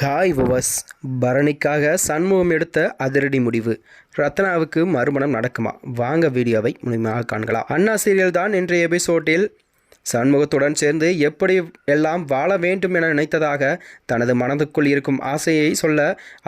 Hi விவஸ். பரணிக்காக Shanmugam எடுத்த அதிரடி முடிவு. ரத்னாவுக்கு மறுமணம் நடக்குமா? வாங்க வீடியோவை முழுமையாக காண்கலாம். அண்ணா சீரியல் தான் இன்றைய எபிசோடில் சண்முகத்துடன் சேர்ந்து எப்படி எல்லாம் வாழ வேண்டும் என நினைத்ததாக தனது மனதுக்குள் இருக்கும் ஆசையை சொல்ல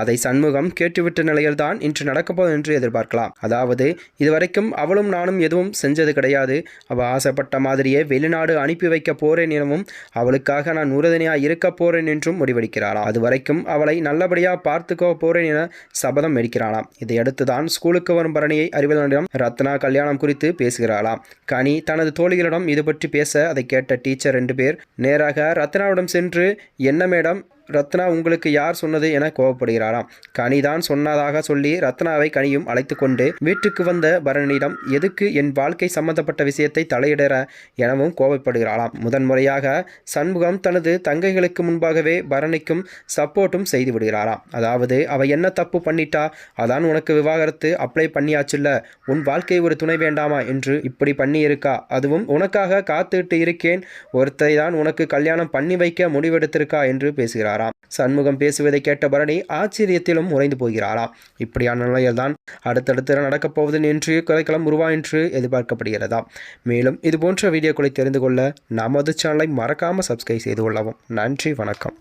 அதை சண்முகம் கேட்டுவிட்ட நிலையில்தான் இன்று நடக்கப்போது என்று எதிர்பார்க்கலாம். அதாவது இதுவரைக்கும் அவளும் நானும் எதுவும் செஞ்சது கிடையாது. அவள் ஆசைப்பட்ட மாதிரியே வெளிநாடு அனுப்பி வைக்க போறேன் எனவும் அவளுக்காக நான் உறுதுணையாக இருக்க போறேன் என்றும் முடிவெடுக்கிறாளாம். அது வரைக்கும் அவளை நல்லபடியாக பார்த்துக்கோ போறேன் என சபதம் எடுக்கிறாளாம். இதையடுத்து தான் ஸ்கூலுக்கு வரும் பரணியை அறிவியலிடம் ரத்னா கல்யாணம் குறித்து பேசுகிறாளாம். கனி தனது தோழிகளிடம் இது பற்றி பேச அதை கேட்ட டீச்சர் 2 பேர் நேராக ரத்னாவிடம் சென்று, என்ன மேடம், ரத்னா உங்களுக்கு யார் சொன்னது என கோபப்படுகிறாராம். கனிதான் சொன்னதாக சொல்லி ரத்னாவை கனியும் அழைத்து கொண்டு வீட்டுக்கு வந்த பரணியிடம் எதுக்கு என் வாழ்க்கை சம்பந்தப்பட்ட விஷயத்தை தலையிடற எனவும் கோபப்படுகிறாளாம். முதன்முறையாக சண்முகம் தனது தங்கைகளுக்கு முன்பாகவே பரணிக்கும் சப்போர்ட்டும் செய்து விடுகிறாராம். அதாவது அவ என்ன தப்பு பண்ணிட்டா, அதான் உனக்கு விவாகரத்து அப்ளை பண்ணியாச்சுல்ல, உன் வாழ்க்கை ஒரு துணை வேண்டாமா என்று இப்படி பண்ணி இருக்கா, அதுவும் உனக்காக காத்துட்டு இருக்கேன், ஒருத்தரை தான் உனக்கு கல்யாணம் பண்ணி வைக்க முடிவெடுத்திருக்கா என்று பேசுகிறார். சண்முகம் பேசுவதை கேட்ட பரணி ஆச்சரியத்திலும் உறைந்து போகிறாராம். இப்படியான நிலையில்தான் அடுத்தடுத்து நடக்கப் போவது என்று கதைக்களம் என்று எதிர்பார்க்கப்படுகிறதாம். மேலும் இது போன்ற வீடியோக்களை தெரிந்து கொள்ள நமது சேனலை மறக்காம சப்ஸ்கிரைப் செய்து கொள்ளவும். நன்றி, வணக்கம்.